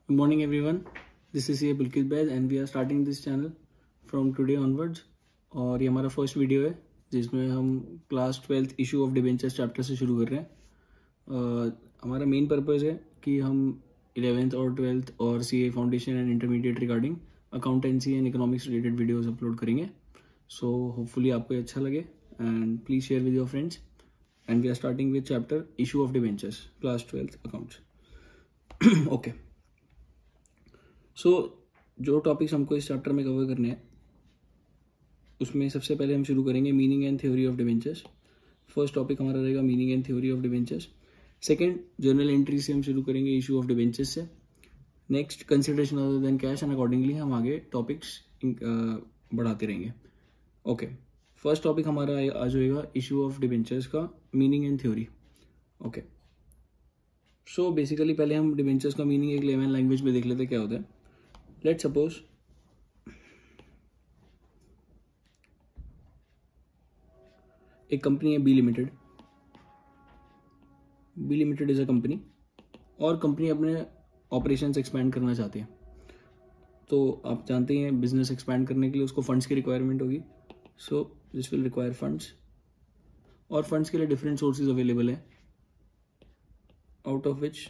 Good morning everyone. This is CA Pulkit Baid and we are starting this channel from today onwards. और ये हमारा first video है जिसमें हम class 12th issue of debentures chapter से शुरू कर रहे हैं। हमारा मेन पर्पस है कि हम 11th और 12th और CA foundation and intermediate regarding accountancy and economics related videos upload करेंगे। सो होपफुली आपको ये अच्छा लगे and please share with your friends. And we are starting with chapter issue of debentures class 12th accounts. Okay, so जो topics हमको इस chapter में cover करने हैं उसमें सबसे पहले हम शुरू करेंगे meaning and theory of debentures. First topic हमारा रहेगा meaning and theory of debentures. Second, journal entry से हम शुरू करेंगे इशू ऑफ डिबेंचर्स से। Next, consideration other than cash and accordingly हम आगे टॉपिक्स बढ़ाते रहेंगे। ओके, फर्स्ट टॉपिक हमारा आज होएगा इशू ऑफ डिबेंचर्स का meaning and theory. Okay, so basically पहले हम डिबेंचर्स का मीनिंग एक लेमन लैंग्वेज में देख लेते क्या होता है। लेट्स सपोज एक कंपनी है B limited. B limited is a company और कंपनी अपने ऑपरेशंस एक्सपैंड करना चाहती है। तो आप जानते हैं बिजनेस एक्सपैंड करने के लिए उसको फंड्स की रिक्वायरमेंट होगी। सो दिस विल रिक्वायर फंड्स और फंड्स के लिए डिफरेंट सोर्सेज अवेलेबल है, out of which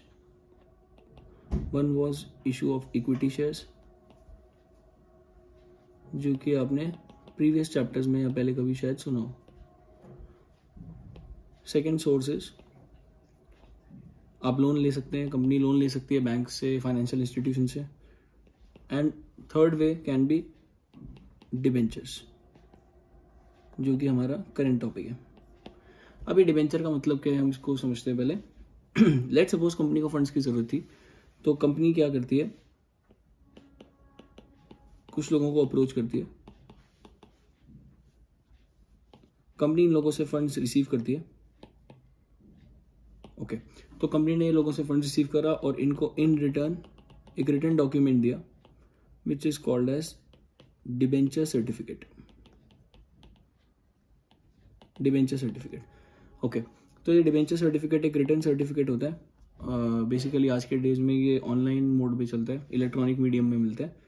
one was issue of equity shares, जो कि आपने प्रीवियस चैप्टर्स में या पहले कभी शायद सुना हो। सेकेंड सोर्सेज, आप लोन ले सकते हैं, कंपनी लोन ले सकती है बैंक से, फाइनेंशियल इंस्टीट्यूशन से। And third way can be debentures, जो कि हमारा करंट टॉपिक है। अभी डिबेंचर का मतलब क्या है हम इसको समझते हैं पहले। लेट्स सपोज कंपनी को फंड्स की जरूरत थी, तो कंपनी क्या करती है, कुछ लोगों को अप्रोच करती है। कंपनी इन लोगों से फंड्स रिसीव करती है। ओके, तो कंपनी ने लोगों से फंड्स रिसीव करा और इनको इन रिटर्न एक रिटर्न डॉक्यूमेंट दिया which is called as debenture certificate. Debenture certificate, okay, तो ये डिबेंचर सर्टिफिकेट एक रिटर्न सर्टिफिकेट होता है। बेसिकली आज के डेज में ये ऑनलाइन मोड पे चलता है, इलेक्ट्रॉनिक मीडियम में मिलता है।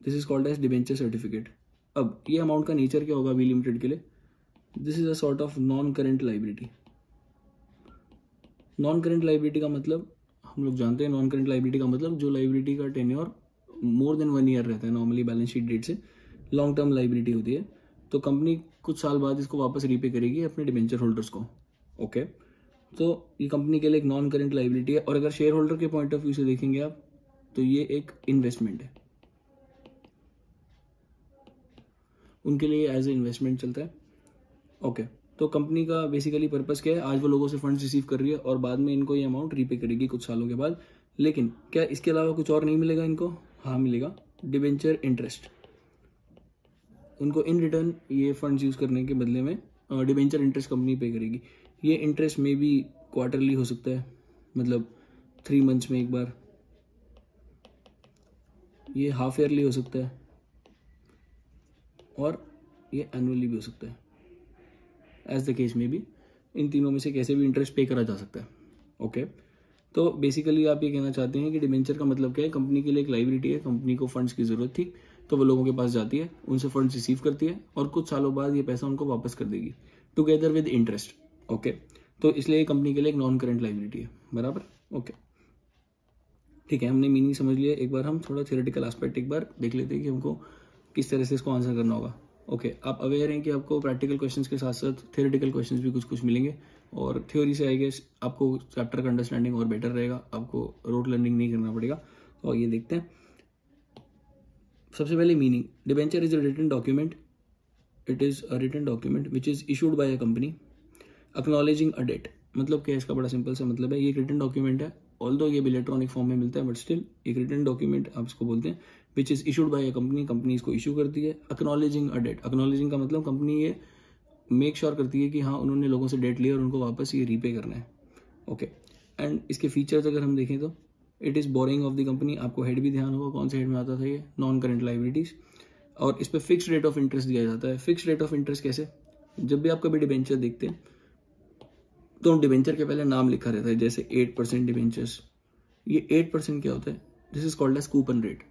This is called as debenture certificate. अब ये अमाउंट का नेचर क्या होगा बी लिमिटेड के लिए? This is a sort of non current liability. Non current liability का मतलब हम लोग जानते हैं, नॉन करेंट लाइबिलिटी का मतलब जो लाइबिलिटी का टेन्योर मोर देन 1 ईयर रहता है नॉर्मली बैलेंस शीट डेट से, लॉन्ग टर्म लाइबिलिटी होती है। तो कंपनी कुछ साल बाद इसको वापस रीपे करेगी अपने डिबेंचर होल्डर्स को। ओके, तो ये कंपनी के लिए एक नॉन करेंट लाइबिलिटी है। और अगर शेयर होल्डर के पॉइंट ऑफ व्यू से देखेंगे आप, तो ये एक इन्वेस्टमेंट है, उनके लिए एज ए इन्वेस्टमेंट चलता है। ओके, तो कंपनी का बेसिकली पर्पस क्या है, आज वो लोगों से फंड्स रिसीव कर रही है और बाद में इनको ये अमाउंट रीपे करेगी कुछ सालों के बाद। लेकिन क्या इसके अलावा कुछ और नहीं मिलेगा इनको? हाँ मिलेगा, डिबेंचर इंटरेस्ट। उनको इन रिटर्न ये फंड्स यूज करने के बदले में डिबेंचर इंटरेस्ट कंपनी पे करेगी। ये इंटरेस्ट में भी क्वार्टरली हो सकता है, मतलब 3 मंथ्स में एक बार। ये हाफ ईयरली हो सकता है और ये एनुअली भी हो सकता है, एज द केस में भी। इन तीनों में से कैसे भी इंटरेस्ट पे करा जा सकता है। ओके, तो बेसिकली आप ये कहना चाहते हैं कि डिबेंचर का मतलब क्या है? कंपनी के लिए एक लाइबिलिटी है, कंपनी को फंड्स की जरूरत थी तो वो लोगों के पास जाती है, उनसे फंड्स रिसीव करती है और कुछ सालों बाद ये पैसा उनको वापस कर देगी टुगेदर विद इंटरेस्ट। ओके, तो इसलिए कंपनी के लिए एक नॉन करेंट लाइबिलिटी है, बराबर। ओके, ठीक है, हमने मीनिंग समझ लिया। एक बार हम थोड़ा थियोरेटिकल एस्पेक्ट एक बार देख लेते हैं कि हमको किस तरह से इसको आंसर करना होगा। ओके, आप अवेयर हैं कि आपको प्रैक्टिकल क्वेश्चंस के साथ साथ थियोरेटिकल क्वेश्चंस भी कुछ कुछ मिलेंगे और थ्योरी से आई गेस आपको चैप्टर का अंडरस्टैंडिंग और बेटर रहेगा, आपको रोड लर्निंग नहीं करना पड़ेगा। तो ये देखते हैं। सबसे पहले meaning, debenture is a written document. It is a written document which is issued by a company acknowledging a debt. मतलब क्या है इसका? बड़ा सिंपल सा मतलब है, ये एक रिटन डॉक्यूमेंट है, ऑल्दो ये इलेक्ट्रॉनिक फॉर्म में मिलता है बट स्टिल एक रिटन डॉक्यूमेंट आप इसको बोलते हैं, विच is issued by a company. Company इसको इशू करती है। एक्नॉलेजिंग अ डेट, एक्नॉलेजिंग का मतलब कंपनी ये मेक श्योर करती है कि हाँ उन्होंने लोगों से डेट लिया और उनको वापस ये रीपे करना है। ओके, एंड इसके फीचर्स अगर हम देखें तो it is borrowing of the company. आपको हेड भी ध्यान होगा कौन से हेड में आता था, ये नॉन करेंट लाइबिलिटीज। और इस पर फिक्स रेट ऑफ इंटरेस्ट दिया जाता है। फिक्स रेट ऑफ इंटरेस्ट कैसे? जब भी आप कभी डिबेंचर देखते हैं तो डिबेंचर के पहले नाम लिखा रहता है, जैसे 8% डिबेंचर्स। ये 8% क्या होता है? This is called as coupon rate,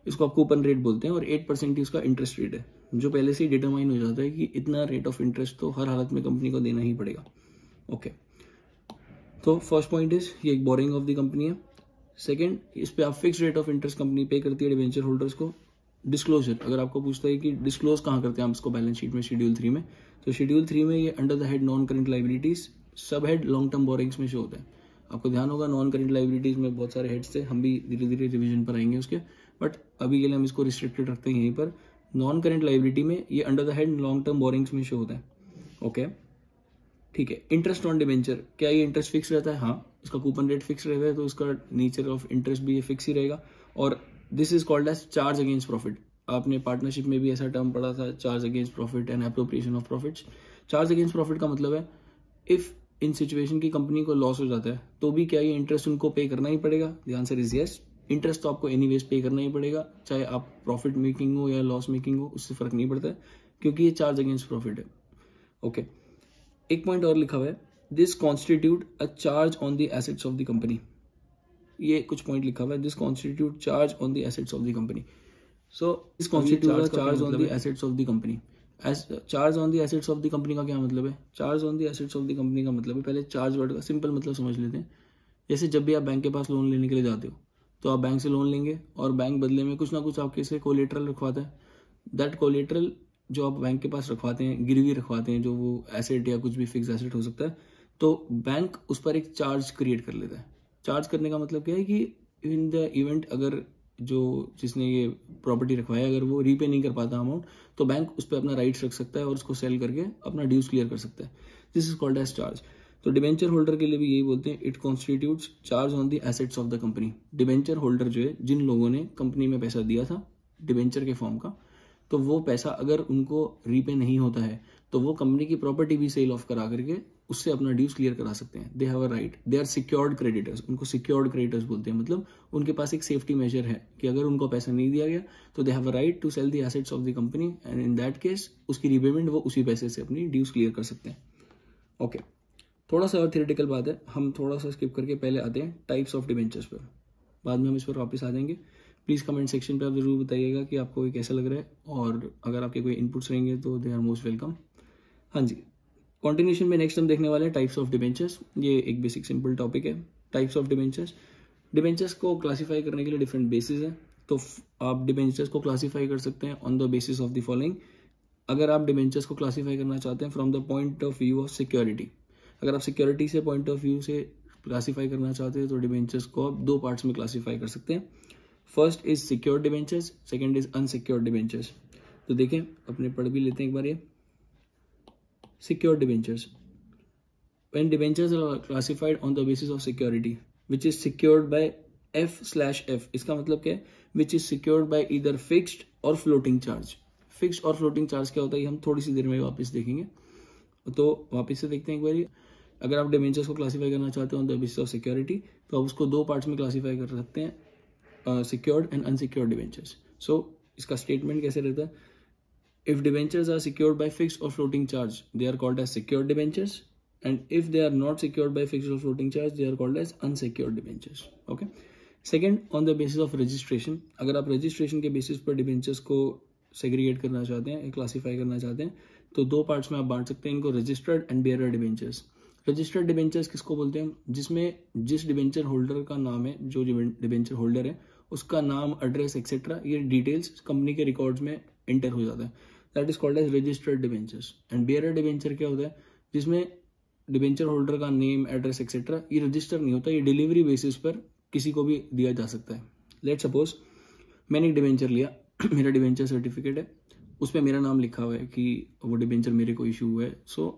इसको आप कूपन रेट बोलते हैं, और 8% ही उसका इंटरेस्ट रेट है, जो पहले से ही डिटरमाइन हो जाता है कि इतना रेट ऑफ इंटरेस्ट तो हर हालत में कंपनी को देना ही पड़ेगा। ओके, तो फर्स्ट पॉइंट इज ये एक बोरिंग ऑफ द कंपनी है। सेकंड, इस पे आप fix rate of interest company पे करती है डिवेंचर होल्डर्स को। डिस्क्लोजर, अगर आपको पूछता है कि डिस्क्लोज कहाँ करते हैं हम इसको बैलेंस शीट में, शेड्यूल 3 में, तो शेड्यूल 3 में ये under the head non current liabilities, सब हेड लॉन्ग टर्म बोरिंग्स में शो होता है। आपको ध्यान होगा नॉन करेंट लाइबिलिटीज में बहुत सारे हेड्स थे, हम भी धीरे धीरे रिविजन पर आएंगे उसके, बट अभी के लिए हम इसको रिस्ट्रिक्टेड रखते हैं यहीं पर। नॉन करेंट लाइबिलिटी में ये under the head long term borings में शो होता है। ओके, ठीक है। इंटरेस्ट ऑन डिवेंचर, क्या ये इंटरेस्ट फिक्स रहता है? हाँ, इसका कूपन रेट फिक्स रहता है, तो इसका नेचर ऑफ इंटरेस्ट भी ये फिक्स ही रहेगा। और this is called as charge against profit. आपने पार्टनरशिप में भी ऐसा टर्म पढ़ा था, charge against profit and appropriation of profits. Charge against profit का मतलब है इफ इन सिचुएशन की कंपनी को लॉस हो जाता है तो भी क्या ये इंटरेस्ट उनको पे करना ही पड़ेगा? The answer is yes. Interest तो आपको एनीवेज पे करना ही पड़ेगा, चाहे आप प्रॉफिट मेकिंग हो या लॉस मेकिंग हो, उससे फर्क नहीं पड़ता है, क्योंकि ये चार्ज अगेंस्ट प्रॉफिट है। ओके, एक पॉइंट और लिखा हुआ है, this constitute a charge on the assets of the company. ये कुछ पॉइंट लिखा हुआ है, this constitute charge on the assets of the company. So this constitute charge on the assets of the company. Charge on the assets of the company का क्या मतलब है? Charge on the assets of the company का मतलब है, पहले charge word का simple मतलब समझ लेते हैं। जैसे जब भी आप बैंक के पास लोन लेने के लिए जाते हो, तो आप बैंक से लोन लेंगे और बैंक बदले में कुछ ना कुछ आपके से कोलेटरल रखवाता है। दैट कोलेटरल जो आप बैंक के पास रखवाते हैं, गिरवी रखवाते हैं, जो वो एसेट या कुछ भी फिक्स एसेट हो सकता है, तो बैंक उस पर एक चार्ज क्रिएट कर लेता है। चार्ज करने का मतलब क्या है कि इन द इवेंट अगर जो जिसने ये प्रॉपर्टी रखवाया अगर वो रीपे नहीं कर पाता अमाउंट, तो बैंक उस पर अपना राइट्स रख सकता है और उसको सेल करके अपना ड्यूज क्लियर कर सकता है। This is called as charge. तो डिवेंचर होल्डर के लिए भी यही बोलते हैं, it constitutes charge on the assets of the company. Debenture holder जो है, जिन लोगों ने कंपनी में पैसा दिया था डिवेंचर के फॉर्म का, तो वो पैसा अगर उनको रीपे नहीं होता है तो वो कंपनी की प्रॉपर्टी भी सेल ऑफ करा करके उससे अपना ड्यूज क्लियर करा सकते हैं। They have a right, they are secured creditors, उनको सिक्योर्ड क्रेडिटर्स बोलते हैं। मतलब उनके पास एक सेफ्टी मेजर है कि अगर उनको पैसा नहीं दिया गया तो they have a right to sell the assets of the company, and in that case उसकी रीपेमेंट वो उसी पैसे से अपनी ड्यूज क्लियर कर सकते हैं। ओके, थोड़ा सा और थियोरेटिकल बात है, हम थोड़ा सा स्किप करके पहले आते हैं टाइप्स ऑफ डिवेंचर्स पर, बाद में हम इस पर वापस आ जाएंगे। प्लीज़ कमेंट सेक्शन पे आप जरूर बताइएगा कि आपको ये कैसा लग रहा है, और अगर आपके कोई इनपुट्स रहेंगे तो दे आर मोस्ट वेलकम। हाँ जी, कॉन्टिन्यूशन में नेक्स्ट हम देखने वाले हैं टाइप्स ऑफ डिवेंचर्स। ये एक बेसिक सिंपल टॉपिक है, टाइप्स ऑफ डिवेंचर्स। डिवेंचर्स को क्लासीफाई करने के लिए डिफरेंट बेसिस है, तो आप डिवेंचर्स को क्लासीफाई कर सकते हैं on the basis of the following. अगर आप डिवेंचर्स को क्लासीफाई करना चाहते हैं from the point of view of security, अगर आप सिक्योरिटी से पॉइंट ऑफ व्यू से क्लासीफाई करना चाहते हैं तो डिवेंचर्स को आप दो पार्ट्स में क्लासीफाई कर सकते हैं। First is secured debentures, second is unsecured debentures. तो देखें, अपने पढ़ भी लेते हैं एक बार ये। Secured debentures, when debentures are classified on the basis of security which is secured by F/F। इसका मतलब क्या है? Which is secured by either fixed और फ्लोटिंग चार्ज। फिक्स्ड और फ्लोटिंग चार्ज क्या होता है हम थोड़ी सी देर में वापस देखेंगे, तो वापस से देखते हैं एक बार। अगर आप डिवेंचर्स को क्लासीफाई करना चाहते हो on the basis of security, तो आप उसको दो पार्ट्स में क्लासीफाई कर सकते हैं, secured and unsecured debentures. So इसका स्टेटमेंट कैसे रहता है? If debentures are secured by fixed or floating charge, they are called as secured debentures, and if they are not secured by fixed or floating charge, they are called as unsecured debentures. Okay. Second, on the basis of registration, अगर आप registration के basis पर debentures को segregate करना चाहते हैं, classify करना चाहते हैं, तो दो पार्ट्स में आप बांट सकते हैं इनको, registered and bearer debentures. Registered debentures किसको बोलते हैं? जिसमें जिस डिवेंचर होल्डर का नाम है, जो डिवेंचर होल्डर है उसका नाम, एड्रेस एक्सेट्रा, ये डिटेल्स कंपनी के रिकॉर्ड्स में एंटर हो जाता है। That is called as registered debentures. And bearer debenture क्या होता है? जिसमें डिवेंचर होल्डर का नेम, एड्रेस एक्सेट्रा ये रजिस्टर नहीं होता, ये डिलीवरी बेसिस पर किसी को भी दिया जा सकता है। लेट सपोज मैंने एक डिवेंचर लिया, मेरा डिवेंचर सर्टिफिकेट है, उसमें मेरा नाम लिखा हुआ है कि वो डिवेंचर मेरे को इशू हुआ है। So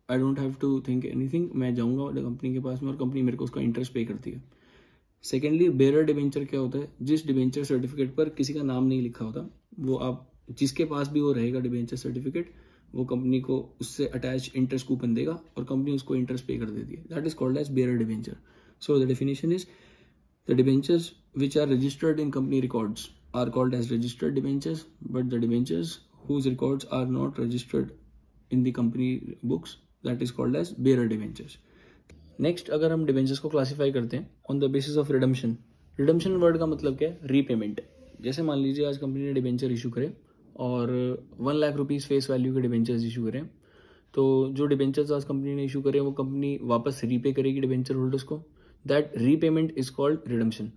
I don't have to think anything, मैं जाऊंगा कंपनी के पास में और कंपनी मेरे को उसका इंटरेस्ट पे करती है। सेकेंडली, बेयरर डिवेंचर क्या होता है? जिस डिवेंचर सर्टिफिकेट पर किसी का नाम नहीं लिखा होता, वो आप जिसके पास भी वो रहेगा डिवेंचर सर्टिफिकेट, वो कंपनी को उससे अटैच इंटरेस्ट कूपन देगा और कंपनी उसको इंटरेस्ट पे कर देती है। That is called as bearer debenture. So the definition is the debentures which are registered in company records are called as registered debentures, but the debentures whose records are not registered in the company books, that is called as bearer debentures. Next, अगर हम debentures को classify करते हैं on the basis of redemption, redemption word का मतलब क्या है? Repayment. जैसे मान लीजिए आज कंपनी ने डिबेंचर इशू करे और 1 लाख रुपीज़ फेस वैल्यू के डिबेंचर्स इशू करें, तो जो डिबेंचर्स आज कंपनी ने इशू करे वो कंपनी वापस रीपे करेगी डिबेंचर होल्डर्स को। That repayment is called redemption.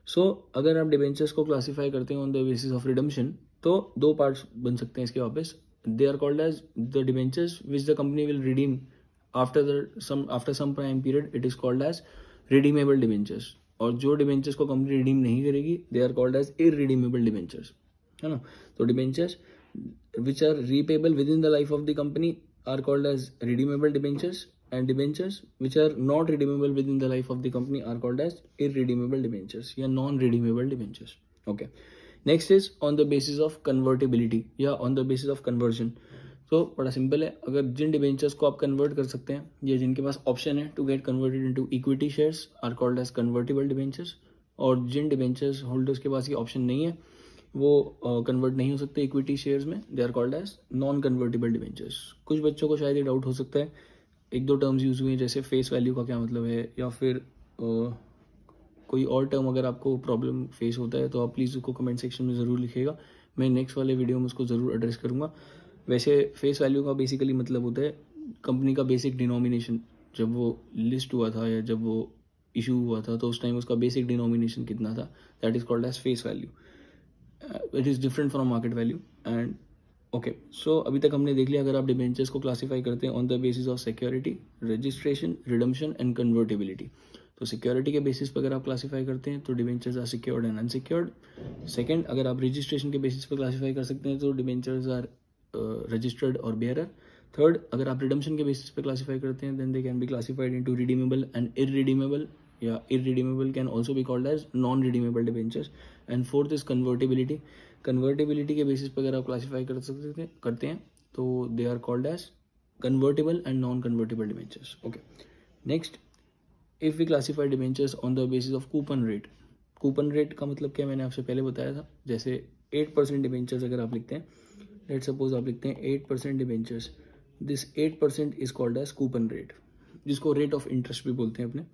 So अगर आप डिबेंचर्स को क्लासीफाई करते हैं on the basis of redemption, तो दो पार्ट्स बन सकते हैं इसके वापस। They are called as the debentures which the company will redeem after some time period, it is called as redeemable debentures. और जो डिबेंचर्स को कंपनी रिडीम नहीं करेगी, they are called as irredeemable debentures, है ना। तो debentures which are repayable within the life of the company are called as redeemable debentures, and debentures which are not redeemable within the life of the company are called as irredeemable debentures या non redeemable debentures. Okay, next is on the basis of convertibility या on the basis of conversion. तो बड़ा simple है, अगर जिन debentures को आप convert कर सकते हैं या जिनके पास ऑप्शन है to get converted into equity shares are called as convertible debentures, और जिन डिबेंचर्स होल्डर्स के पास ये ऑप्शन नहीं है, वो कन्वर्ट नहीं हो सकते इक्विटी शेयर्स में, they are called as non convertible debentures. कुछ बच्चों को शायद ये डाउट हो सकता है, एक दो टर्म्स यूज हुए हैं जैसे फेस वैल्यू का क्या मतलब है, या फिर कोई और टर्म अगर आपको प्रॉब्लम फेस होता है तो आप प्लीज़ उसको कमेंट सेक्शन में ज़रूर लिखिएगा, मैं नेक्स्ट वाले वीडियो में उसको ज़रूर एड्रेस करूँगा। वैसे फेस वैल्यू का बेसिकली मतलब होता है कंपनी का बेसिक डिनोमिनेशन। जब वो लिस्ट हुआ था या जब वो इशू हुआ था तो उस टाइम उसका बेसिक डिनोमिनेशन कितना था, that is called as face value. It is different from market value. And okay, so अभी तक हमने देख लिया अगर आप डिबेंचर्स को क्लासीफाई करते हैं on the basis of security, registration, redemption and convertibility. तो सिक्योरिटी के बेसिस पर अगर आप क्लासीफाई करते हैं तो debentures are secured and unsecured. Second, अगर आप रजिस्ट्रेशन के बेसिस पर क्लासीफाई कर सकते हैं तो डिबेंचर्स आर रजिस्टर्ड और बेयरर। थर्ड, अगर आप रिडम्पशन के बेसिस पर क्लासीफाई करते हैं then they can be classified into redeemable and irredeemable, या irredeemable can also be called as non-redeemable debentures. And fourth is convertibility. Convertibility के बेसिस पर अगर आप क्लासीफाई करते हैं तो they are called as convertible and non-convertible debentures. Okay. Next, if we classify debentures on the basis of coupon rate. Coupon rate का मतलब क्या मैंने आपसे पहले बताया था, जैसे 8% डिबेंचर्स अगर आप लिखते हैं, लेट सपोज आप लिखते हैं 8% debentures, this 8% is called as coupon rate, जिसको रेट ऑफ इंटरेस्ट भी बोलते हैं अपने।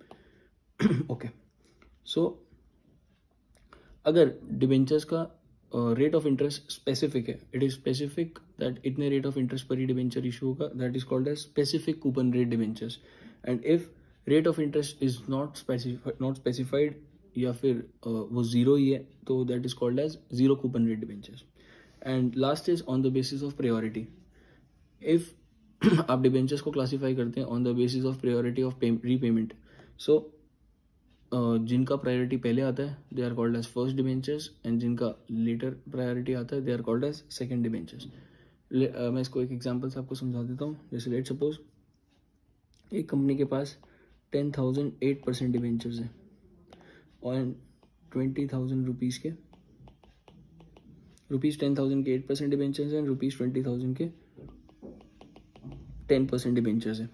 ओके, सो अगर डिबेंचर्स का रेट ऑफ इंटरेस्ट स्पेसिफिक है, इट इज स्पेसिफिक दैट इतने रेट ऑफ इंटरेस्ट पर ही डिबेंचर इशू होगा, that is called as specific coupon rate debentures. And if rate of interest is not specified या फिर वो जीरो ही है तो that is called as zero coupon rate debentures. And last is on the basis of priority. If आप debentures को classify करते हैं on the basis of priority of repayment, so जिनका प्रायोरिटी पहले आता है they are called as first debentures, and जिनका latter priority आता है they are called as second debentures. मैं इसको एक एग्जांपल से आपको समझा देता हूँ। जैसे लेट सपोज एक कंपनी के पास 10,000 8% डिबेंचर्स है और 20,000 रुपीज़ के ₹10,000 के 8% डिबेंचर्स हैं, ₹20,000 के 10% डिबेंचर्स हैं।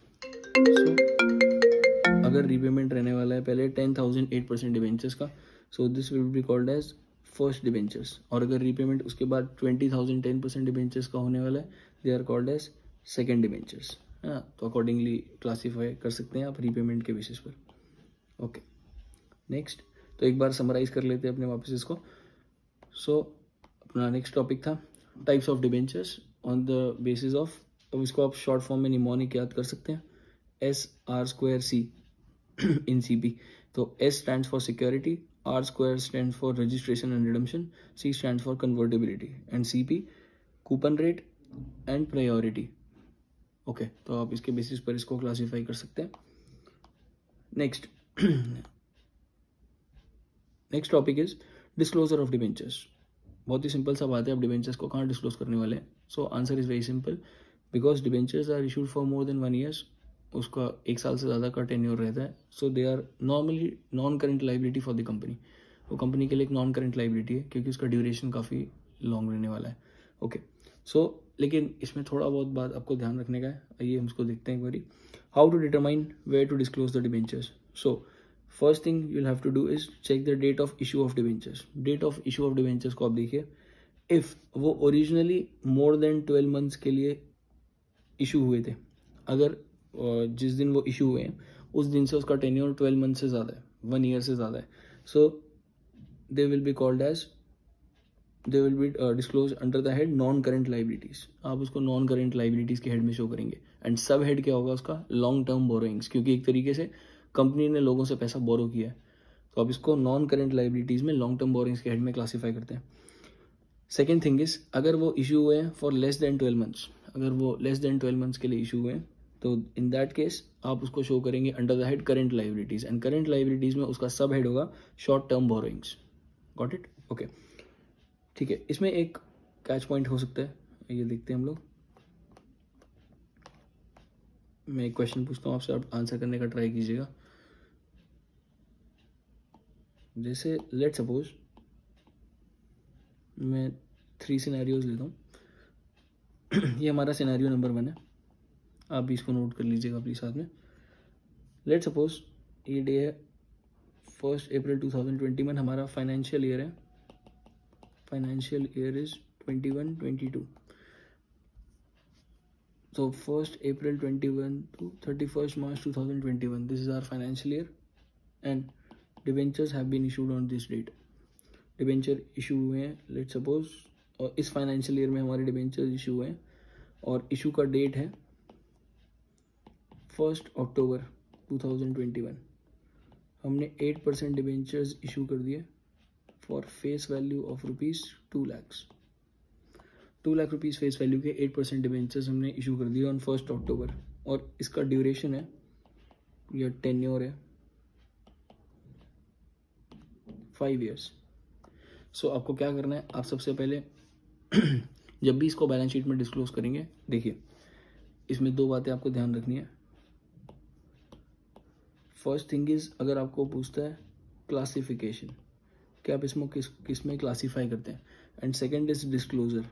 अगर रीपेमेंट रहने वाला है पहले 10,000 8% डिबेंचर्स का, so this will be called as first debentures. और अगर रीपेमेंट उसके बाद 20,000 10% डिबेंचर्स का होने वाला है, they are called as second debentures, है ना। तो अकॉर्डिंगली क्लासीफाई कर सकते हैं आप रीपेमेंट के बेसिस पर। ओके, नेक्स्ट, तो एक बार समराइज कर लेते हैं अपने वापस इसको। सो अपना नेक्स्ट टॉपिक था types of debentures on the basis of, अब इसको आप शॉर्ट फॉर्म में निमोनिक याद कर सकते हैं, SR2C in CP। तो S stands for security, R2 stands for registration and redemption, C stands for convertibility, and CP coupon rate and priority। Okay, तो आप इसके बेसिस पर इसको क्लासीफाई कर सकते हैं। Next topic is disclosure of debentures. बहुत ही सिंपल सा बात है, आप डिबेंचर्स को कहाँ डिस्क्लोज करने वाले हैं। So answer is very simple, because debentures are issued for more than 1 years, उसका 1 साल से ज़्यादा का टेन्योर रहता है, so they are normally non current liability for the company. वो कंपनी के लिए एक नॉन करेंट लाइबिलिटी है क्योंकि उसका ड्यूरेशन काफ़ी लॉन्ग रहने वाला है। ओके, सो लेकिन इसमें थोड़ा बहुत बात आपको ध्यान रखने का है, आइए हम इसको देखते हैं एक बारी। How to determine where to disclose the debentures. So first thing you will have to do is check the date of issue of debentures. Date of issue of debentures को आप देखिए, इफ़ वो ओरिजिनली मोर than 12 months के लिए issue हुए थे, अगर जिस दिन वो इशू हुए हैं उस दिन से उसका टेन्योर 12 मंथ से ज़्यादा है, 1 ईयर से ज़्यादा है, so they will be called as, they will be disclose under the head non current liabilities. आप उसको नॉन करेंट लाइबिलिटीज के हेड में शो करेंगे। एंड सब हेड क्या होगा उसका, लॉन्ग टर्म बोरोइंग्स, क्योंकि एक तरीके से कंपनी ने लोगों से पैसा बोरो किया है, तो आप इसको नॉन करेंट लाइबिलिटीज में लॉन्ग टर्म बोरोइंग्स के हेड में क्लासीफाई करते हैं। सेकेंड थिंग इज, अगर वो इशू हुए हैं फॉर लेस देन 12 मंथ्स, अगर वो लेस देन 12 मंथ्स के लिए इशू हुए हैं, तो इन दैट केस आप उसको शो करेंगे under the head current liabilities. And current liabilities में उसका सब हेड होगा short term borrowings. Got it? Okay, ठीक है। इसमें एक कैच पॉइंट हो सकता है, ये देखते हैं हम लोग। मैं एक क्वेश्चन पूछता हूँ आपसे, आप आंसर करने का ट्राई कीजिएगा। जैसे लेट सपोज मैं 3 सिनेरियोज लेता हूँ। ये हमारा सिनेरियो नंबर 1 है, आप भी इसको नोट कर लीजिएगा प्लीज साथ में। लेट सपोज ये डे है 1 अप्रैल 2021, हमारा फाइनेंशियल ईयर है, फाइनेंशियल ईयर इज 21-22। तो 1 अप्रैल 21 to 31 March 2021, this is our financial year and debentures have been issued on this date. Debenture issue हुए हैं लेट सपोज, और इस फाइनेंशियल ईयर में हमारे डिबेंचर इशू हुए हैं, और इशू का डेट है 1 अक्टूबर 2021। हमने 8% डिबेंचर्स इशू कर दिए for face value of ₹2 lakh. 2 lakh rupees face value के 8% डिबेंचर्स हमने इशू कर दिए ऑन 1 अक्टूबर, और इसका ड्यूरेशन है या टेन्योर है 5 ईयर्स। सो आपको क्या करना है, आप सबसे पहले जब भी इसको बैलेंस शीट में डिस्क्लोज करेंगे, देखिए इसमें 2 बातें आपको ध्यान रखनी है। फर्स्ट थिंग इज, अगर आपको पूछता है क्लासिफिकेशन कि आप इसमें किस में क्लासीफाई करते हैं, एंड सेकेंड इज डिस्क्लोजर।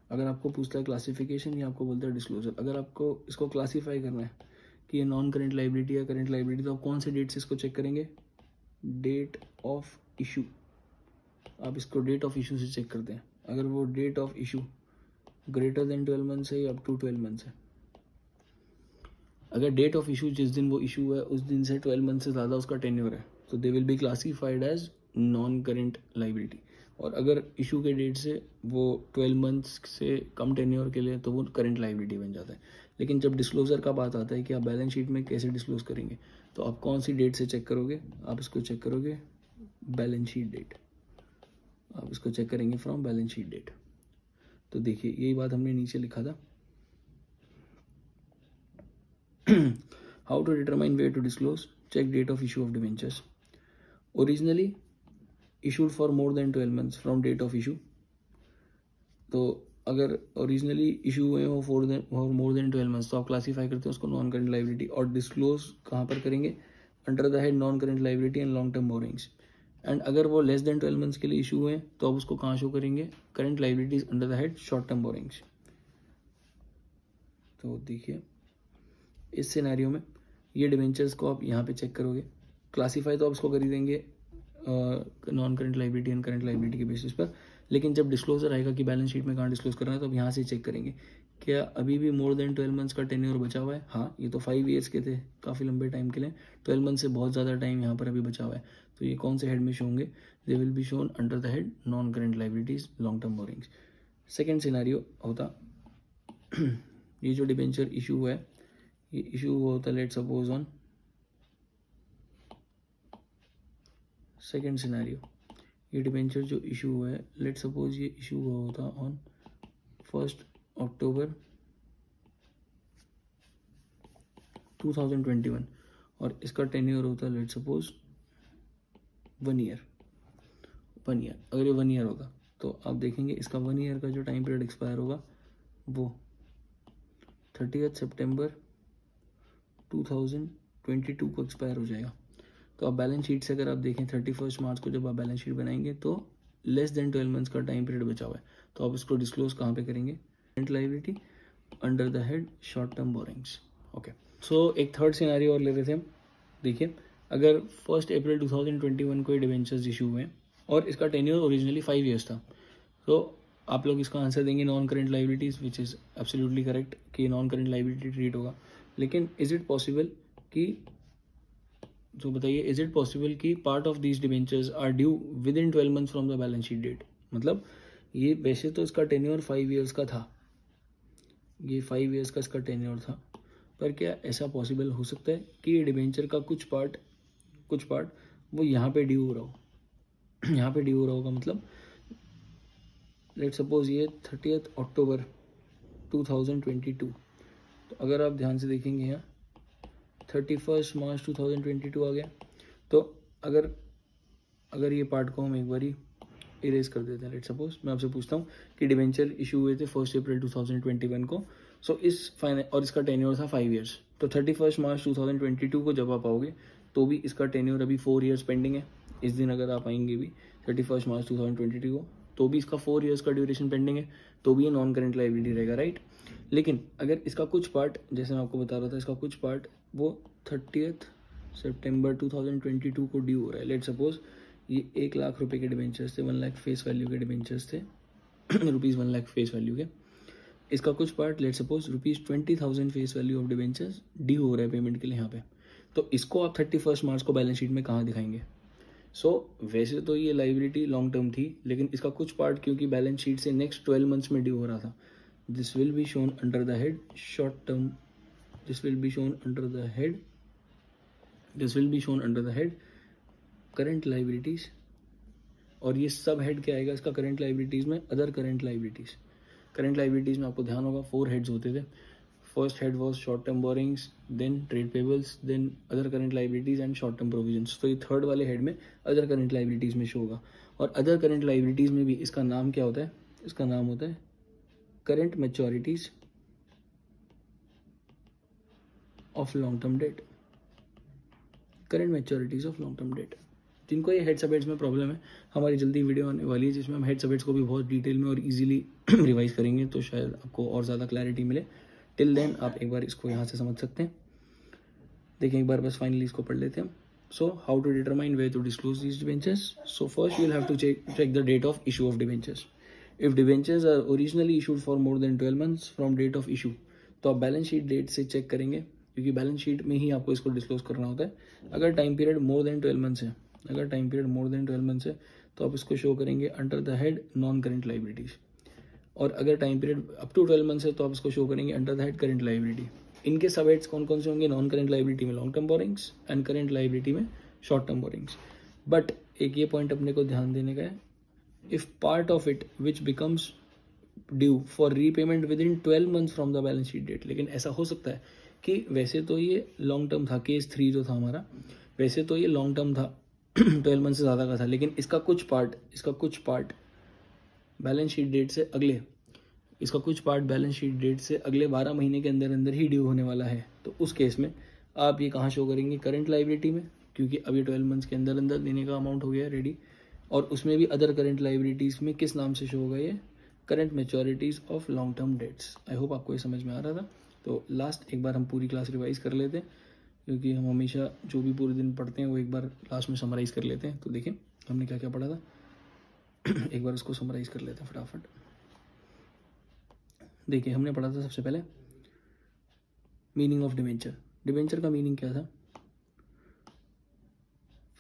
अगर आपको पूछता है क्लासिफिकेशन या आपको बोलता है डिस्क्लोजर, अगर आपको इसको क्लासीफाई करना है कि ये नॉन करेंट लाइबिलिटी या करेंट लाइबिलिटी, तो आप कौन से डेट से इसको चेक करेंगे, डेट ऑफ इशू। आप इसको डेट ऑफ इशू से चेक करते हैं। अगर वो date of issue greater than 12 months है या अप टू 12 मंथ्स है, अगर डेट ऑफ इशू जिस दिन वो इशू है उस दिन से 12 मंथ से ज़्यादा उसका टेन्योर है, तो they will be classified as non current liability. और अगर इशू के डेट से वो 12 मंथ्स से कम टेन्योर के लिए, तो वो करेंट लाइबिलिटी बन जाता है। लेकिन जब डिस्क्लोजर का बात आता है कि आप बैलेंस शीट में कैसे डिस्क्लोज करेंगे, तो आप कौन सी डेट से चेक करोगे, आप इसको चेक करोगे बैलेंस शीट डेट। आप इसको चेक करेंगे फ्रॉम बैलेंस शीट डेट। तो देखिए यही बात हमने नीचे लिखा था, how to determine where to disclose, check date of issue of debentures. Originally issued for more than 12 months from date of issue. तो अगर ओरिजिनली इशू हुए हो फॉर मोर देन 12 मंथ्स, तो आप क्लासीफाई करते हैं उसको नॉन करेंट लाइबिलिटी। और डिस्क्लोज कहाँ पर करेंगे, under the head non current liability and long term borrowings. And अगर वो लेस देन 12 मंथ्स के लिए इशू हुए, तो आप उसको कहाँ शो करेंगे, current liabilities under the head short term borings. तो देखिए इस सिनेरियो में ये डिबेंचर्स को आप यहाँ पे चेक करोगे, क्लासीफाई तो आप इसको कर ही देंगे non current liability and current liability के बेसिस पर। लेकिन जब डिस्क्लोजर आएगा कि बैलेंस शीट में कहाँ डिस्क्लोज करना है, तो आप यहाँ से चेक करेंगे क्या अभी भी मोर देन 12 मंथ्स का टेन्योर बचा हुआ है। हाँ, ये तो 5 ईयर्स के थे, काफ़ी लंबे टाइम के लिए, 12 मंथ से बहुत ज़्यादा टाइम यहाँ पर अभी बचा हुआ है। तो ये कौन से हेड में शो होंगे, दे will be shown under the head non current liabilities long term borings. Second scenario होता ये जो डिबेंचर इशू हुआ है, ये इशू हुआ होता let suppose on second scenario, ये डिबेंचर जो इशू हुआ है लेट सपोज ये इशू हुआ होता ऑन 1 अक्टूबर 2021, और इसका टेन्योर होता लेट सपोज 1 ईयर। अगर ये 1 ईयर होगा, तो आप देखेंगे इसका 1 ईयर का जो टाइम पीरियड एक्सपायर होगा वो 30 सितंबर 2022 को एक्सपायर हो जाएगा। तो आप बैलेंस शीट से अगर आप देखें 31 मार्च को जब आप बैलेंस शीट बनाएंगे, तो लेस देन 12 मंथ्स का टाइम पीरियड बचा हुआ है। तो आप इसको डिस्क्लोज कहाँ पे करेंगे, current liability under the head short term borrowings. Okay, so एक थर्ड सिनेरियो और ले रहे थे हम। देखिए अगर 1 अप्रैल 2021 को डिबेंचर्स इशू हुए और इसका टेन्योर ओरिजिनली 5 ईयर्स था, तो आप लोग इसका आंसर देंगे non current liabilities, which is absolutely correct कि नॉन करेंट लायबिलिटी ट्रीट होगा। लेकिन इज इट पॉसिबल कि तो बताइए, इज इट पॉसिबल कि part of these debentures are due within 12 months from the balance sheet date? मतलब ये वैसे तो इसका टेन्योर 5 ईयर्स का था, ये 5 ईयर्स का इसका टेन्योर था, पर क्या ऐसा पॉसिबल हो सकता है कि ये डिबेंचर का कुछ पार्ट वो यहाँ पे ड्यू हो रहा हो? यहाँ पे ड्यू हो रहा होगा मतलब लेट सपोज ये 30 अक्टूबर 2022, तो अगर आप ध्यान से देखेंगे यहाँ 31 मार्च 2022 आ गया। तो अगर ये पार्ट को हम एक बारी इरेज कर देते हैं, लेट सपोज मैं आपसे पूछता हूँ कि डिबेंचर इशू हुए थे 1 अप्रैल 2021 को, सो और इसका टेन्योर था 5 ईयर्स, तो 31 मार्च 2022 को जब आप आओगे तो भी इसका टेन्योर अभी 4 ईयर्स पेंडिंग है। इस दिन अगर आप आएंगे भी 31 मार्च 2022 को तो भी इसका 4 ईयर्स का ड्यूरेशन पेंडिंग है, तो भी ये नॉन करेंट लायबिलिटी रहेगा, राइट। लेकिन अगर इसका कुछ पार्ट, जैसे मैं आपको बता रहा था, इसका कुछ पार्ट वो 30 सितंबर 2022 को ड्यू हो रहा है। लेट सपोज ये 1 लाख रुपए के डिबेंचर्स थे, 1 लाख फेस वैल्यू के डिबेंचर्स थे रुपीज़ 1 लाख फेस वैल्यू के। इसका कुछ part let suppose ₹20,000 face value of debentures due हो रहा है पेमेंट के लिए यहाँ पे, तो इसको आप 31 मार्च को बैलेंस शीट में कहाँ दिखाएंगे? वैसे तो ये लाइबिलिटी लॉन्ग टर्म थी, लेकिन इसका कुछ पार्ट क्योंकि बैलेंस शीट से नेक्स्ट 12 मंथ्स में ड्यू हो रहा था, this will be shown under the head short term, this will be shown under the head current liabilities. और ये सब हेड क्या आएगा इसका करंट लाइबिलिटीज में? Other current liabilities. Current liabilities में आपको ध्यान होगा 4 हेड्स होते थे। First head was short term borrowings, then trade payables, then other current liabilities and short term provisions. तो ये थर्ड वाले हेड में अदर करंट लाइबिलिटीज में शो होगा। और अदर करंट लाइबिलिटीज में भी इसका नाम क्या होता है? इसका नाम होता है current मैच्योरिटीज of long term debt. Current मैच्योरिटीज of long term debt. जिनको ये हेड सबहेड्स में प्रॉब्लम है, हमारी जल्दी वीडियो आने वाली है जिसमें हम हेड सबहेड्स को भी बहुत डिटेल में और इजीली रिवाइज करेंगे, तो शायद आपको और ज़्यादा क्लैरिटी मिले। टिल देन आप एक बार इसको यहाँ से समझ सकते हैं। देखिए एक बार बस फाइनली इसको पढ़ लेते हैं हम। So how to determine where to disclose these debentures? So first you will have to check the date of issue of debentures. If debentures are originally issued for more than 12 months from date of issue, तो आप balance sheet date से check करेंगे, क्योंकि balance sheet में ही आपको इसको disclose करना होता है। अगर time period more than 12 months है, तो आप इसको शो करेंगे under the head non current liabilities. और अगर time period up to 12 months है तो आप इसको शो करेंगे under the head current liability. इनके सब हेड्स कौन कौन से होंगे? नॉन करेंट लाइबिलिटी में long term borrowings and current liability में शॉर्ट टर्म बोरिंग्स। बट एक ये पॉइंट अपने को ध्यान देने का है, if part of it which becomes due for repayment within 12 months from the balance sheet date. लेकिन ऐसा हो सकता है कि वैसे तो ये लॉन्ग टर्म था, केस 3 जो था हमारा, वैसे तो ये लॉन्ग टर्म था 12 मंथ से ज़्यादा का था, लेकिन इसका कुछ पार्ट बैलेंस शीट डेट से अगले 12 महीने के अंदर ही ड्यू होने वाला है। तो उस केस में आप ये कहाँ शो करेंगे? करंट लाइबिलिटी में, क्योंकि अभी 12 मंथ्स के अंदर देने का अमाउंट हो गया है रेडी। और उसमें भी अदर करंट लाइबिलिटीज़ में किस नाम से शो होगा? ये current maturities of long term debts. I hope आपको ये समझ में आ रहा था। तो लास्ट एक बार हम पूरी क्लास रिवाइज कर लेते हैं, क्योंकि हम हमेशा जो भी पूरे दिन पढ़ते हैं वो एक बार लास्ट में समराइज़ कर लेते हैं। तो देखिए हमने क्या क्या पढ़ा था एक बार उसको समराइज़ कर लेते हैं फटाफट। देखिए हमने पढ़ा था सबसे पहले मीनिंग ऑफ डिबेंचर। डिबेंचर का मीनिंग क्या था?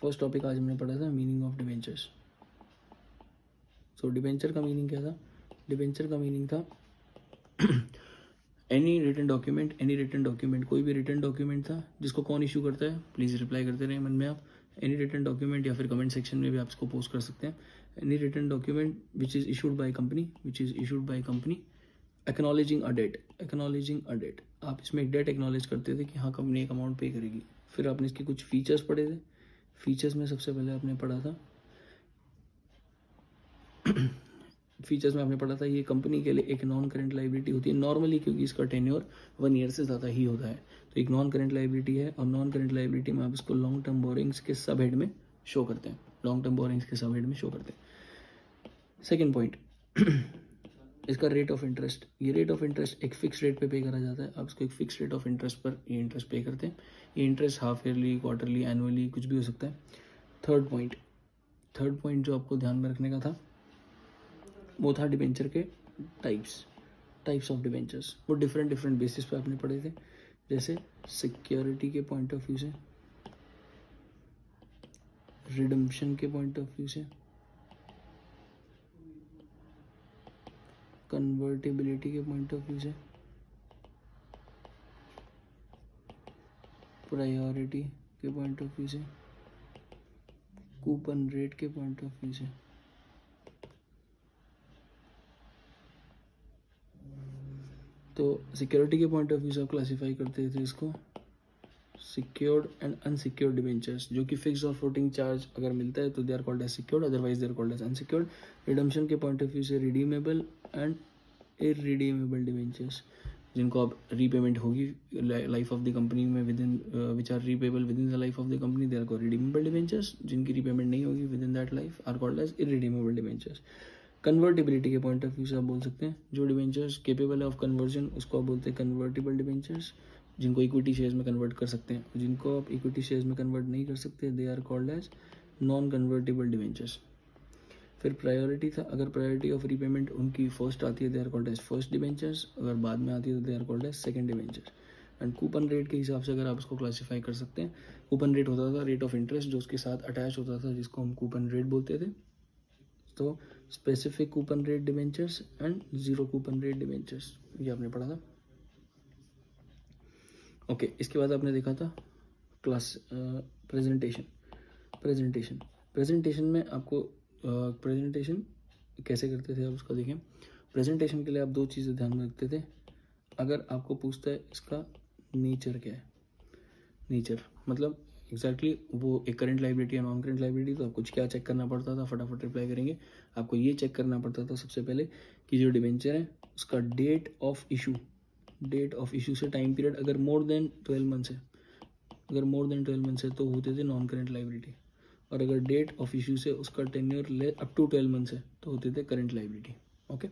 फर्स्ट टॉपिक आज हमने पढ़ा था meaning of debentures. So debenture का मीनिंग क्या था? डिबेंचर का मीनिंग था एनी रिटन डॉक्यूमेंट, कोई भी रिटन डॉक्यूमेंट था जिसको कौन इशू करता है? प्लीज़ रिप्लाई करते रहे मन में आप। एनी रिटन डॉक्यूमेंट, या फिर कमेंट सेक्शन में भी आप इसको पोस्ट कर सकते हैं। Any written document which is issued by company acknowledging a debt. आप इसमें एक डेट एक्नॉलेज करते थे कि हाँ कंपनी एक अमाउंट पे करेगी। फिर आपने इसके कुछ फीचर्स पढ़े थे। फीचर्स में सबसे पहले आपने पढ़ा था ये कंपनी के लिए एक नॉन करेंट लाइबिलिटी होती है नॉर्मली, क्योंकि इसका टेन्योर 1 ईयर से ज़्यादा ही होता है। तो एक नॉन करेंट लाइबिलिटी है, और नॉन करेंट लाइबिलिटी में आप इसको लॉन्ग टर्म बोरिंग्स के सब हेड में शो करते हैं। सेकेंड पॉइंट इसका रेट ऑफ इंटरेस्ट। ये रेट ऑफ इंटरेस्ट एक फिक्स रेट पे करा जाता है। आप इसको एक फिक्स रेट ऑफ इंटरेस्ट पर ये इंटरेस्ट पे करते हैं। ये interest half yearly, quarterly, annually कुछ भी हो सकता है। थर्ड पॉइंट जो आपको ध्यान में रखने का था वो था डिबेंचर के टाइप्स ऑफ डिबेंचर्स। वो डिफरेंट बेसिस पे आपने पढ़े थे। जैसे सिक्योरिटी के पॉइंट ऑफ व्यू से रिडम्पशन के पॉइंट ऑफ व्यू से, कन्वर्टिबिलिटी के पॉइंट ऑफ व्यू से, प्रायोरिटी के पॉइंट ऑफ व्यू से, कूपन रेट के पॉइंट ऑफ व्यू से, तो सिक्योरिटी के पॉइंट ऑफ व्यू से आप क्लासीफाई करते थे इसको सिक्योर्ड एंड अनसिक्योर्ड डिबेंचर्स, जो कि फिक्स्ड और फ्लोटिंग चार्ज अगर मिलता है तो they are called as secured, otherwise they are called as unsecured. Redemption के पॉइंट ऑफ व्यू से रिडीमेबल एंड इररिडीमेबल डिबेंचर्स, जिनको अब रीपेमेंट होगी लाइफ ऑफ द कंपनी में within which are repayable within the life of the company, they are called redeemable debentures. जिनकी repayment नहीं होगी within that life are called as irredeemable debentures. Convertibility के point of view से आप बोल सकते हैं जो डिबेंचर्स केपेबल है ऑफ कन्वर्जन उसको आप बोलते हैं कन्वर्टिबल डिबेंचर्स, जिनको इक्विटी शेयर्स में कन्वर्ट कर सकते हैं। जिनको आप इक्विटी शेयर्स में कन्वर्ट नहीं कर सकते they are called as non convertible debentures. फिर प्रायोरिटी था, अगर प्रायोरिटी ऑफ रीपेमेंट उनकी फर्स्ट आती है they are called as first debentures, अगर बाद में आती है तो they are called as second debentures. And coupon rate के हिसाब से अगर आप इसको क्लासीफाई कर सकते हैं, कूपन रेट होता था रेट ऑफ इंटरेस्ट जो उसके साथ अटैच होता था जिसको हम कूपन रेट बोलते थे। तो specific coupon rate debentures and zero coupon rate debentures, ये आपने पढ़ा था। ओके, इसके बाद आपने देखा था क्लास प्रेजेंटेशन में आपको प्रेजेंटेशन कैसे करते थे आप उसका देखें। प्रेजेंटेशन के लिए आप दो चीज़ें ध्यान में रखते थे। अगर आपको पूछता है इसका नेचर क्या है, नेचर मतलब एग्जैक्टली वो एक करंट लायबिलिटी या नॉन करंट लायबिलिटी, तो आपको क्या चेक करना पड़ता था, फटाफट रिप्लाई करेंगे। आपको ये चेक करना पड़ता था सबसे पहले कि जो डिबेंचर है उसका डेट ऑफ इशू से टाइम पीरियड अगर मोर देन 12 मंथ्स है, अगर मोर देन 12 मंथ्स है तो होते थे नॉन करंट लायबिलिटी, और अगर डेट ऑफ इशू से उसका टेन्योर अप टू 12 मंथ्स है तो होते थे करंट लायबिलिटी। ओके,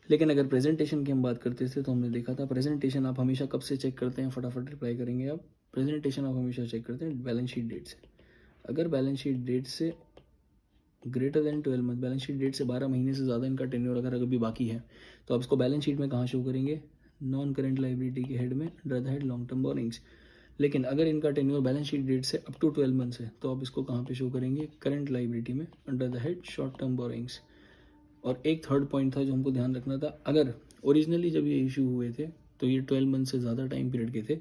लेकिन अगर प्रेजेंटेशन की हम बात करते थे तो हमने देखा था प्रेजेंटेशन आप हमेशा कब से चेक करते हैं, फटाफट रिप्लाई करेंगे आप। प्रेजेंटेशन आप हमेशा चेक करते हैं बैलेंस शीट डेट से। अगर बैलेंस शीट डेट से greater than 12 month, balance sheet date से 12 महीने से ज़्यादा इनका टेन्योर अगर अभी बाकी है तो आप इसको बैलेंस शीट में कहाँ शो करेंगे, नॉन करंट लायबिलिटी के हेड में under the head long term borings. लेकिन अगर इनका टेन्योर बैलेंस शीट डेट से अप टू 12 मंथ्स है तो आप इसको कहाँ पे शो करेंगे, करंट लायबिलिटी में under the head short term borings. और एक थर्ड पॉइंट था जो हमको ध्यान रखना था, अगर ओरिजिनली जब ये इशू हुए थे तो ये 12 मंथ से ज़्यादा टाइम पीरियड के थे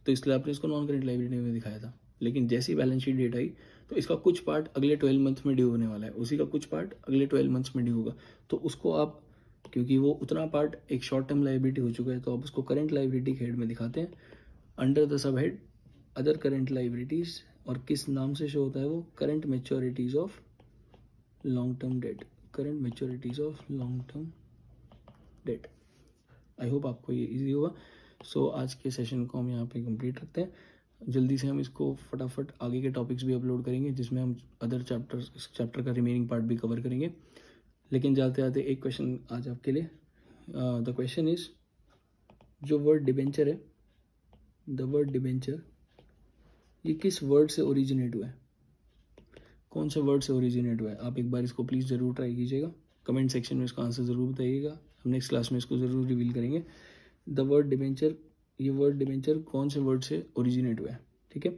तो इसलिए आपने इसको नॉन करंट लायबिलिटी में दिखाया था। लेकिन जैसी बैलेंस शीट डेट आई तो इसका कुछ पार्ट अगले 12 मंथ में ड्यू होने वाला है, उसी का कुछ पार्ट अगले 12 मंथ्स में ड्यू होगा, तो उसको आप क्योंकि वो उतना पार्ट एक शॉर्ट टर्म लायबिलिटी हो चुका है तो आप उसको करंट लायबिलिटी के हेड में दिखाते हैं under the sub head other current liabilities. और किस नाम से शो होता है वो, current मैच्योरिटीज of long term debt, current मैच्योरिटीज of long term debt. I hope आपको ये इजी होगा। सो आज के सेशन को हम यहाँ पे कंप्लीट रखते हैं। जल्दी से हम इसको फटाफट आगे के टॉपिक्स भी अपलोड करेंगे जिसमें हम अदर चैप्टर का रिमेनिंग पार्ट भी कवर करेंगे। लेकिन जाते जाते एक क्वेश्चन आज आपके लिए, द क्वेश्चन इज, जो वर्ड डिबेंचर है, द वर्ड डिबेंचर ये किस वर्ड से ओरिजिनेट हुआ है, कौन से वर्ड से ओरिजिनेट हुआ है? आप एक बार इसको प्लीज़ ज़रूर ट्राई कीजिएगा, कमेंट सेक्शन में इसका आंसर ज़रूर बताइएगा, हम नेक्स्ट क्लास में इसको ज़रूर रिवील करेंगे। द वर्ड डिबेंचर, ये वर्ड डिबेंचर कौन से वर्ड से ओरिजिनेट हुआ है, ठीक है।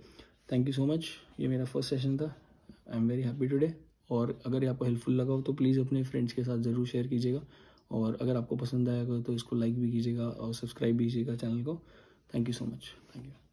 थैंक यू सो मच, ये मेरा फर्स्ट सेशन था, I am very happy today. और अगर ये आपको हेल्पफुल लगा हो तो प्लीज़ अपने फ्रेंड्स के साथ ज़रूर शेयर कीजिएगा, और अगर आपको पसंद आएगा तो इसको लाइक भी कीजिएगा और सब्सक्राइब भी कीजिएगा चैनल को। Thank you so much, thank you.